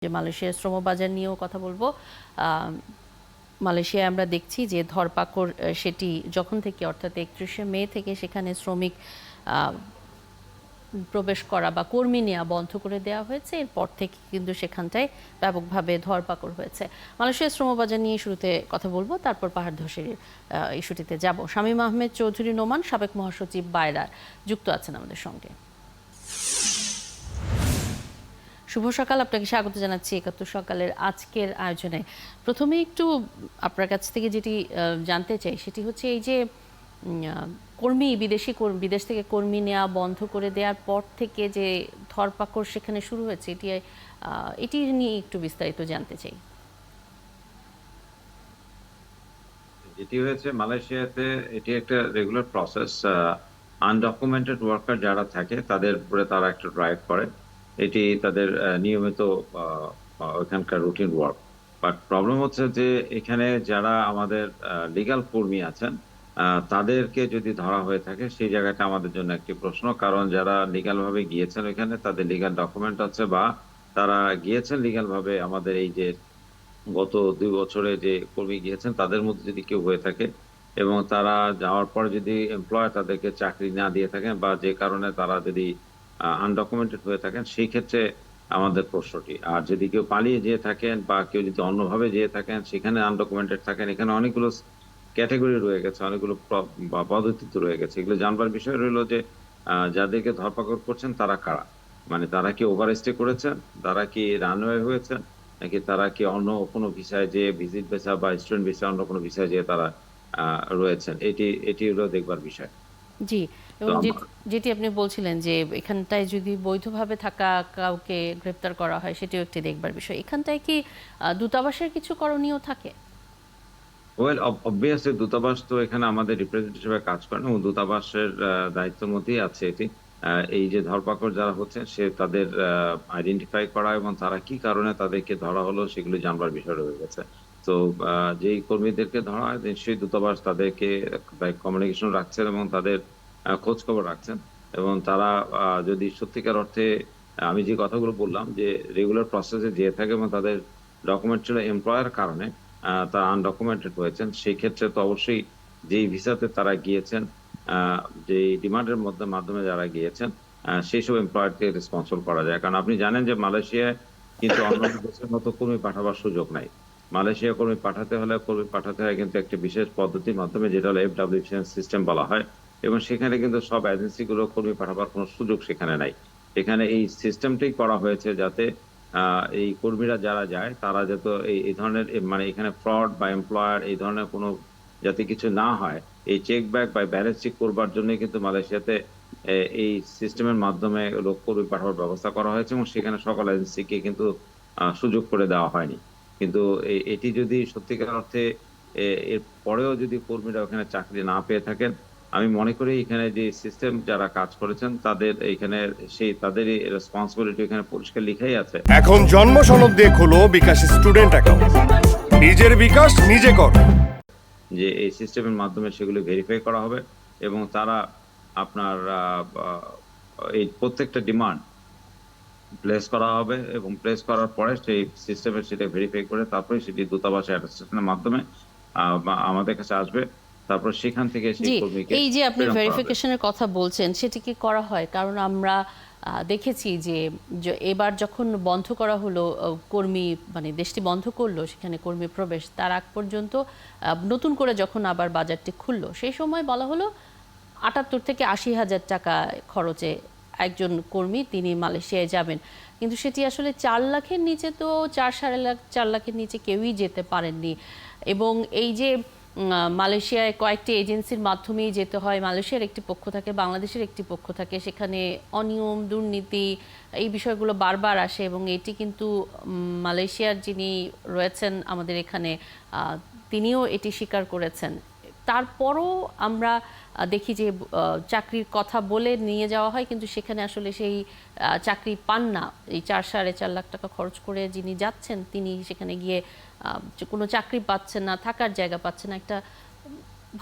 যে মালয়েশিয়ার শ্রম বাজার নিয়েও কথা বলবো। মালয়েশিয়ায় আমরা দেখছি যে ধরপাকড় সেটি যখন থেকে অর্থাৎ 31শে মে থেকে সেখানে শ্রমিক প্রবেশ করা বা কর্মী নেওয়া বন্ধ করে দেওয়া হয়েছে। এরপর থেকে কিন্তু সেখানটায় ব্যাপকভাবে ধরপাকড় হয়েছে। মালয়েশিয়ার শ্রমবাজার নিয়ে শুরুতে কথা বলবো, তারপর পাহাড় ধসের ইস্যুটিতে যাব। শামীম আহমেদ চৌধুরী নোমান, সাবেক মহাসচিব বায়রার, যুক্ত আছেন আমাদের সঙ্গে। শুভ সকাল, আপনাকে স্বাগত জানাচ্ছি ৭১ সকালের আজকের আয়োজনে। প্রথমে একটু আপনার কাছ থেকে যেটি জানতে চাই সেটি হচ্ছে এই যে বিদেশ থেকে কর্মী নেওয়া বন্ধ করে দেওয়ার পর থেকে যে ধরপাকড় সেখানে শুরু হয়েছে, এটি নিয়ে একটু বিস্তারিত জানতে চাই। যেটি হয়েছে মালয়েশিয়াতে, এটি একটা রেগুলার প্রসেস। আনডকুমেন্টেড ওয়ার্কার যারা থাকে তাদের উপরে তারা একটা ড্রাইভ করে, এটি তাদের নিয়মিত ওইখানকার রুটিন ওয়ার্ক। বাট প্রবলেম হচ্ছে যে এখানে যারা আমাদের লিগ্যাল কর্মী আছেন তাদেরকে যদি ধরা হয়ে থাকে সেই জায়গাটা আমাদের জন্য একটি প্রশ্ন। কারণ যারা লিগ্যাল ভাবে গিয়েছেন ওইখানে, তাদের লিগ্যাল ডকুমেন্ট আছে বা তারা গিয়েছেন লিগ্যাল ভাবে, আমাদের এই যে গত 2 বছরে যে কর্মী গিয়েছেন তাদের মধ্যে যদি কেউ হয়ে থাকে এবং তারা যাওয়ার পরে যদি এমপ্লয়ার তাদেরকে চাকরি না দিয়ে থাকেন বা যে কারণে তারা যদি আনডকুমেন্টেড হয়ে থাকেন, সেই ক্ষেত্রে আমাদের প্রশ্নটি। আর যদি কেউ পালিয়ে যেয়ে থাকেন বা কেউ যদি অন্যভাবে যেয়ে থাকেন, সেখানে আনডকুমেন্টেড থাকেন, এখানে অনেকগুলো ক্যাটাগরি রয়ে গেছে, অনেকগুলো পদ্ধতি রয়ে গেছে। এগুলো জানবার বিষয় রইলো যে যাদেরকে ধরপাকড় করছেন তারা কারা, মানে তারা কি ওভার স্টে করেছেন, তারা কি রানওয়ে হয়েছেন, নাকি তারা কি অন্য কোনো ভিসায় যে ভিজিট ভিসা বা স্টুডেন্ট ভিসা অন্য কোনো ভিসায় যে তারা রয়েছেন, এটি এটি হলো দেখবার বিষয়। জি, তো এবং যেটি আপনি বলছিলেন যে এখানটায় যদি বৈধভাবে থাকা কাউকে গ্রেপ্তার করা হয় সেটিও একটি দেখবার বিষয়। এখানটায় কি দূতাবাসের কিছু করণীয় থাকে? ওয়েল, অবভিয়াসলি দূতাবাস তো এখানে আমাদের রিপ্রেজেন্টেটিভ হিসেবে কাজ করেন এবং দূতাবাসের দায়িত্বের মধ্যেই আছে এটি। এই যে ধরপাকড় যারা হচ্ছে সে তাদের আইডেন্টিফাই করা এবং তারা কি কারণে তাদেরকে ধরা হলো সেগুলো জানবার বিষয় রয়ে গেছে। তো যেই কর্মীদেরকে ধরা হয় নিশ্চয়ই দূতাবাস তাদেরকে কমিউনিকেশন রাখছেন এবং তাদের খোঁজ খবর রাখছেন। এবং তারা যদি সত্যিকার অর্থে আমি যে কথাগুলো বললাম যে রেগুলার প্রসেসে যেয়ে থাকে এবং তাদের ডকুমেন্ট ছিল এমপ্লয়ার কারণে তারা আনডকুমেন্টেড হয়েছেন, সেই ক্ষেত্রে তো অবশ্যই যেই ভিসাতে তারা গিয়েছেন, যে ডিমান্ডের মাধ্যমে যারা গিয়েছেন, সেই সব এমপ্লয়ারকে রেসপন্সিবল করা যায়। কারণ আপনি জানেন যে মালয়েশিয়ায় কিন্তু অন্যান্য দেশের মতো কর্মী পাঠাবার সুযোগ নাই। মালয়েশিয়া কর্মী পাঠাতে হয় কিন্তু একটা বিশেষ পদ্ধতির মাধ্যমে, যেটা হলো FWCN সিস্টেম বলা হয়। এবং সেখানে কিন্তু সব এজেন্সি গুলো কর্মী পাঠাবার কোনো সুযোগ সেখানে নাই। এখানে এই সিস্টেমটাই করা হয়েছে যাতে এই কর্মীরা যারা যায় তারা যাতে এই ধরনের মানে এখানে ফ্রড বা এমপ্লয়ার এই ধরনের কোনো যাতে কিছু না হয়, এই চেক ব্যাক বা ব্যালেন্স চেক করবার জন্য কিন্তু মালয়েশিয়াতে এই সিস্টেমের মাধ্যমে লোক কর্মী পাঠানোর ব্যবস্থা করা হয়েছে এবং সেখানে সকল এজেন্সিকে কিন্তু সুযোগ করে দেওয়া হয়নি। কিন্তু এটি যদি সত্যিকার অর্থে এর পরেও যদি কর্মীরা ওখানে চাকরি না পেয়ে থাকেন, আমি মনে করি এখানে যে সিস্টেম যারা কাজ করেছেন তাদের এখানে তাদেরই রেসপন্সিবিলিটি এখানে পরিষ্কার লিখাই আছে। এখন জন্ম সনদ দিয়ে খোলো বিকাশ স্টুডেন্ট অ্যাকাউন্ট, নিজের বিকাশ নিজে কর। যে এই সিস্টেমের মাধ্যমে সেগুলো ভেরিফাই করা হবে এবং তারা আপনার এই প্রত্যেকটা ডিমান্ড প্লেস করা হবে এবং প্লেস করার পরে সেই সিস্টেমে সেটা ভেরিফাই করে তারপরে সেটি দূতাবাসের অ্যাটাস্টেশনের মাধ্যমে আমাদের কাছে আসবে। তারপর সেখান থেকে সেই জি, কর্মীকে এই যে আপনি প্রেরণ করা হবে। ভেরিফিকেশনের কথা বলছেন সেটি কি করা হয়? কারণ আমরা দেখেছি যে এবার যখন বন্ধ করা হলো কর্মী, মানে দেশটি বন্ধ করলো সেখানে কর্মী প্রবেশ, তার আগ পর্যন্ত নতুন করে যখন আবার বাজারটি খুললো সেই সময় বলা হলো ৭৮ থেকে ৮০ হাজার টাকা খরচে একজন কর্মী তিনি মালয়েশিয়ায় যাবেন। কিন্তু সেটি আসলে ৪ লাখের নিচে, তো ৪ লাখের নিচে কেউই যেতে পারেননি। এবং এই যে মালয়েশিয়ায় কয়েকটি এজেন্সির মাধ্যমেই যেতে হয়, মালয়েশিয়ার একটি পক্ষ থাকে, বাংলাদেশের একটি পক্ষ থাকে, সেখানে অনিয়ম দুর্নীতি এই বিষয়গুলো বারবার আসে এবং এটি কিন্তু মালয়েশিয়ার যিনি রয়েছেন আমাদের এখানে তিনিও এটি স্বীকার করেছেন। তারপরও আমরা দেখি যে চাকরির কথা বলে নিয়ে যাওয়া হয় কিন্তু সেখানে আসলে সেই চাকরি পান না। এই ৪-৪.৫ লাখ টাকা খরচ করে যিনি যাচ্ছেন তিনি সেখানে গিয়ে কোনো চাকরি পাচ্ছেন না, থাকার জায়গা পাচ্ছেন না, একটা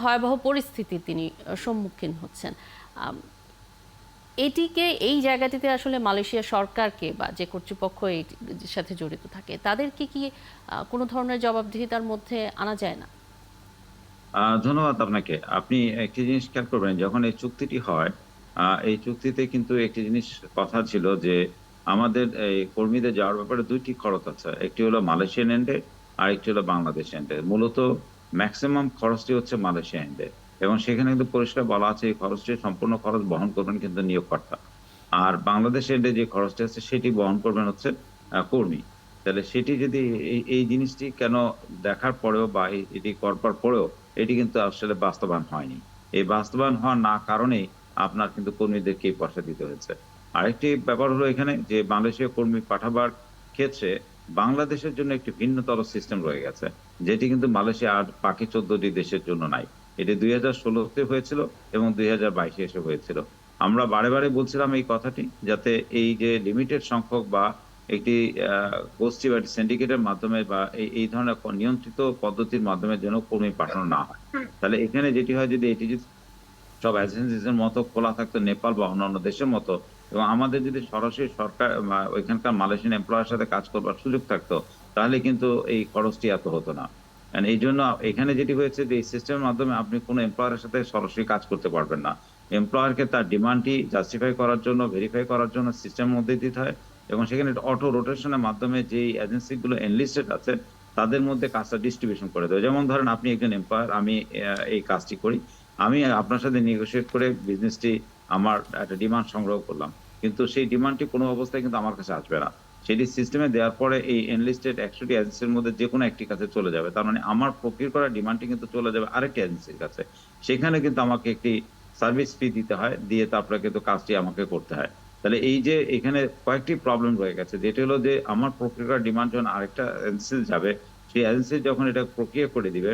ভয়াবহ পরিস্থিতির তিনি সম্মুখীন হচ্ছেন। এটিকে এই জায়গাটিতে আসলে মালয়েশিয়া সরকারকে বা যে কর্তৃপক্ষ এর সাথে জড়িত থাকে তাদেরকে কি কোনো ধরনের জবাবদিহিতার মধ্যে আনা যায় না? ধন্যবাদ আপনাকে। আপনি একটি জিনিস খেয়াল করবেন, যখন এই চুক্তিটি হয়, এই চুক্তিতে কিন্তু একটি জিনিস কথা ছিল যে আমাদের এই কর্মীদের যাওয়ার ব্যাপারে দুইটি খরচ আছে। একটি হলো মালয়েশিয়ান এন্ডে, আর একটি হলো বাংলাদেশ এন্ডে। মূলত ম্যাক্সিমাম খরচটি হচ্ছে মালয়েশিয়া এন্ডে, এবং সেখানে কিন্তু পরিষ্কার বলা আছে এই খরচটি সম্পূর্ণ খরচ বহন করবেন কিন্তু নিয়োগকর্তা। আর বাংলাদেশ এন্ডে যে খরচটি আছে সেটি বহন করবেন হচ্ছে কর্মী। তাহলে সেটি যদি এই জিনিসটি কেন দেখার পরেও বা এটি করবার পরেও এটি কিন্তু আসলে বাস্তবায়ন হয়নি। এই বাস্তবায়ন হওয়ার না কারণেই আপনার কিন্তু কর্মীদেরকে এই পয়সা দিতে হয়েছে। আরেকটি ব্যাপার হলো এখানে যে মালয়েশিয়া কর্মী পাঠাবার ক্ষেত্রে বাংলাদেশের জন্য একটি ভিন্নতর সিস্টেম রয়ে গেছে, যেটি কিন্তু মালয়েশিয়া আর বাকি 14টি দেশের জন্য নাই। এটি 2016-তে হয়েছিল এবং 2022-এ এসে হয়েছিল। আমরা বারে বারে বলছিলাম এই কথাটি, যাতে এই যে লিমিটেড সংখ্যক বা একটি গোষ্ঠী বা সিন্ডিকেটের মাধ্যমে বা এই ধরনের নিয়ন্ত্রিত পদ্ধতির মাধ্যমে যেন কর্মী পাঠানো না হয়। তাহলে এখানে যেটি হয়, যদি এটি যদি সব এজেন্সির মতো খোলা থাকতো নেপাল বা অন্যান্য দেশের মতো, এবং আমাদের যদি সরাসরি সরকার ওইখানকার মালয়েশিয়ান এমপ্লয়ের সাথে কাজ করবার সুযোগ থাকতো, তাহলে কিন্তু এই খরচটি এত হতো না। এই জন্য এখানে যেটি হয়েছে যে এই সিস্টেমের মাধ্যমে আপনি কোনো এমপ্লয়ারের সাথে সরাসরি কাজ করতে পারবেন না। এমপ্লয়ারকে তার ডিমান্ডটি জাস্টিফাই করার জন্য, ভেরিফাই করার জন্য সিস্টেমের মধ্যে দিতে হয়, এবং সেখানে অটো রোটেশনের মাধ্যমে যে এজেন্সিগুলো এনলিস্টেড আছে তাদের মধ্যে কাজটা ডিস্ট্রিবিউশন করে দেয়। যেমন ধরেন আপনি একজন এমপ্লয়ার, আমি এই কাজটি করি, আমি আপনার সাথে নেগোশিয়েট করে বিজনেসটি আমার একটা ডিমান্ড সংগ্রহ করলাম, কিন্তু সেই ডিমান্ডটি কোনো অবস্থায় কিন্তু আমার কাছে আসবে না। সেটি সিস্টেমে দেওয়ার পরে এই এনলিস্টেড 100টি এজেন্সির মধ্যে যে কোনো একটি কাছে চলে যাবে। তার মানে আমার প্রক্রিয়া করা ডিমান্ডটি কিন্তু চলে যাবে আরেকটি এজেন্সির কাছে। সেখানে কিন্তু আমাকে একটি সার্ভিস ফি দিতে হয়, দিয়ে তারপরে কিন্তু কাজটি আমাকে করতে হয়। তাহলে এই যে এখানে কয়েকটি প্রবলেম রয়ে গেছে, যেটা হলো যে আমার প্রক্রিয়া করা ডিমান্ড যখন আরেকটা এজেন্সি যাবে, সেই এজেন্সি যখন এটা প্রক্রিয়া করে দিবে,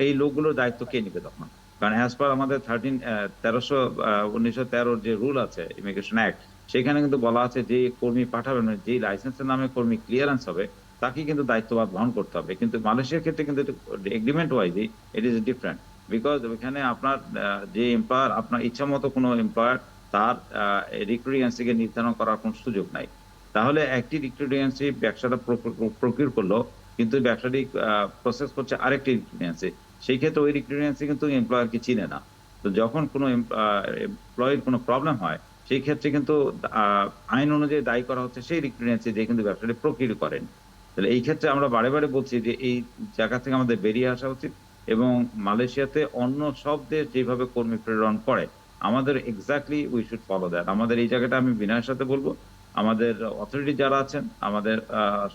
এই লোকগুলোর দায়িত্ব কে নিবে তখন? কারণ অ্যাজ পার আমাদের 1913 যে রুল আছে ইমিগ্রেশন অ্যাক্ট, সেখানে কিন্তু বলা আছে যে কর্মী পাঠাবেন, যে লাইসেন্সের নামে কর্মী ক্লিয়ারেন্স হবে, তাকে কিন্তু দায়িত্বভার বহন করতে হবে। কিন্তু মালয়েশিয়ার ক্ষেত্রে কিন্তু এগ্রিমেন্ট ওয়াইজই ইট ইজ ডিফারেন্ট, বিকজ ওইখানে আপনার যে এমপ্লয়ার, আপনার ইচ্ছা মতো কোনো এমপ্লয়ার তার রিক্রুটিং এজেন্সিকে নির্ধারণ করার কোনো সুযোগ নাই। তাহলে একটি রিক্রুটিং এজেন্সি ব্যবসাটা প্রকিউর করলো, কিন্তু ব্যবসাটি প্রসেস করছে আরেকটি রিক্রুটিং এজেন্সি, সেই ক্ষেত্রে ওই রিক্রুটিং এজেন্সি কিন্তু এমপ্লয়ারকে চিনে না। তো যখন কোনো এমপ্লয়ের কোনো প্রবলেম হয়, সেই ক্ষেত্রে কিন্তু আইন অনুযায়ী দায়ী করা হচ্ছে সেই রিক্রুটিং এজেন্সি যে কিন্তু ব্যবসাটি প্রকিউর করেন। তাহলে এই ক্ষেত্রে আমরা বারে বারে বলছি যে এই জায়গা থেকে আমাদের বেরিয়ে আসা উচিত, এবং মালয়েশিয়াতে অন্য সব দেশ যেভাবে কর্মী প্রেরণ করে, আমাদের exactly we should follow that. আমাদের এই জায়গাটা আমি বিনয়ের সাথে বলবো, আমাদের অথরিটি যারা আছেন, আমাদের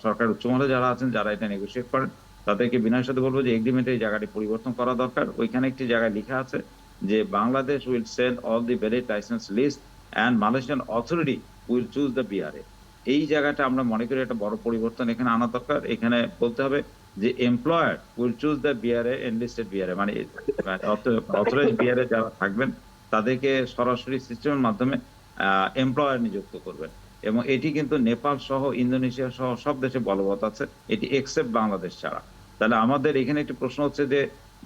সরকার উচ্চমহলে যারা আছেন, যারা এটা নেগোশিয়েট করেন, তাদেরকে বিনয়ের সাথে বলবো যে এগ্রিমেন্টের এই জায়গাটি পরিবর্তন করা দরকার। ওইখানে একটি জায়গায় লেখা আছে যে Bangladesh will send all the valid licence list and Malaysian authority will choose the BRA. এই জায়গাটা আমরা মনে করি একটা বড় পরিবর্তন এখানে আনা দরকার। এখানে বলতে হবে যে employer will choose the BRA, enlisted BRA, মানে অথরাইজড বিআরএ যারা থাকবেন তাদেরকে সরাসরি সিস্টেমের মাধ্যমে এমপ্লয়ার নিযুক্ত করবেন। এবং এটি কিন্তু নেপাল সহ, ইন্দোনেশিয়া সহ সব দেশে বলবৎ আছে, এটি এক্সেপ্ট বাংলাদেশ ছাড়া। তাহলে আমাদের এখানে একটি প্রশ্ন হচ্ছে যে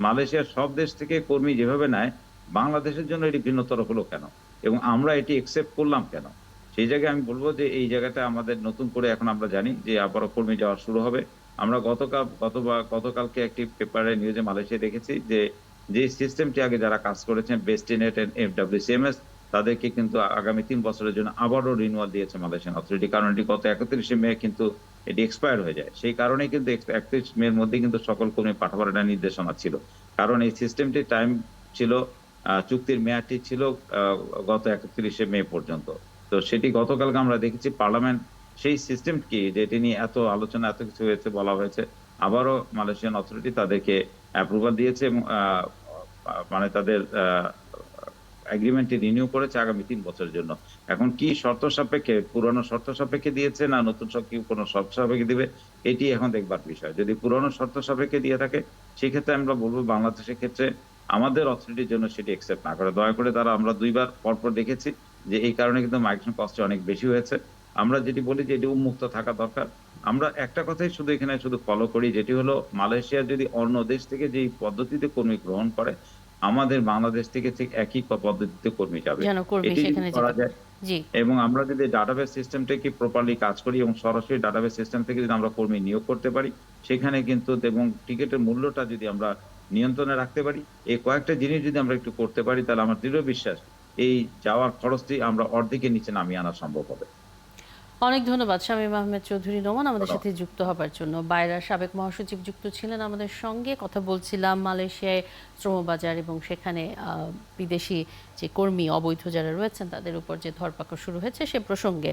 মালয়েশিয়ার সব দেশ থেকে কর্মী যেভাবে নেয়, বাংলাদেশের জন্য এটি ভিন্নতর হলো কেন, এবং আমরা এটি একসেপ্ট করলাম কেন? সেই জায়গায় আমি বলবো যে এই জায়গাটা আমাদের নতুন করে, এখন আমরা জানি যে আবারও কর্মী যাওয়া শুরু হবে। আমরা গতকালকে একটি পেপারে নিউজে মালয়েশিয়া দেখেছি যে যে সিস্টেমটি আগে যারা কাজ করেছেন, বেস্টিনেট এন্ড FWCMS, তাদেরকে কিন্তু আগামী 3 বছরের জন্য আবারও রিনিউয়াল দিয়েছে মালয়েশিয়ান অথরিটি, কারণ এটি গত 31শে মে কিন্তু এটি এক্সপায়ার হয়ে যায়। সেই কারণেই কিন্তু 31 মের মধ্যে কিন্তু সকল কর্মী পাঠাবার একটা নির্দেশনা ছিল, কারণ এই সিস্টেমটি টাইম ছিল, চুক্তির মেয়াদটি ছিল গত 31শে মে পর্যন্ত। তো সেটি গতকালকে আমরা দেখেছি পার্লামেন্ট সেই সিস্টেম কি, যেটি নিয়ে এত আলোচনা, এত কিছু হয়েছে, বলা হয়েছে, আবারও মালয়েশিয়ান অথরিটি তাদেরকে অ্যাপ্রুভাল দিয়েছে, এবং মানে তাদের এগ্রিমেন্টটি রিনিউ করেছে আগামী 3 বছরের জন্য। এখন কি শর্ত সাপেক্ষে, পুরনো শর্ত সাপেক্ষে দিয়েছে না নতুন কোনো শর্ত সাপেক্ষে দিবে, এটি এখন দেখবার বিষয়। যদি পুরনো শর্ত সাপেক্ষে দিয়ে থাকে, সেক্ষেত্রে আমরা বলবো বাংলাদেশের ক্ষেত্রে আমাদের অথরিটির জন্য সেটি একসেপ্ট না করে, দয়া করে তারা, আমরা 2বার পরপর দেখেছি যে এই কারণে কিন্তু মাইগ্রেশন কস্ট অনেক বেশি হয়েছে। আমরা যেটি বলি যে এটি উন্মুক্ত থাকা দরকার। আমরা একটা কথাই শুধু এখানে ফলো করি, যেটি হলো মালয়েশিয়া যদি অন্য দেশ থেকে যে পদ্ধতিতে কর্মী গ্রহণ করে, আমাদের বাংলাদেশ থেকে ঠিক একই পদ্ধতিতে কর্মী যাবে। যেন কর্মী এটি যদি সেখানে করা যেতে যায় জি এবং আমরা যদি ডাটাবেস সিস্টেমটাকে প্রপারলি কাজ করি এবং সরাসরি ডাটাবেস সিস্টেম থেকে যদি আমরা কর্মী নিয়োগ করতে পারি, সেখানে কিন্তু এবং টিকিটের মূল্যটা যদি আমরা নিয়ন্ত্রণে রাখতে পারি, এই কয়েকটা জিনিস যদি আমরা একটু করতে পারি, তাহলে আমার দৃঢ় বিশ্বাস এই যাওয়ার খরচটি আমরা অর্ধেকের নিচে নামিয়ে আনা সম্ভব হবে। অনেক ধন্যবাদ শামীম আহমেদ চৌধুরী নোমান আমাদের ধন্যবাদ। সাথে যুক্ত হবার জন্য। বায়রার সাবেক মহাসচিব যুক্ত ছিলেন আমাদের সঙ্গে। কথা বলছিলাম মালয়েশিয়ায় শ্রমবাজার এবং সেখানে বিদেশি যে কর্মী অবৈধ যারা রয়েছেন তাদের উপর যে ধরপাকড় শুরু হয়েছে সে প্রসঙ্গে।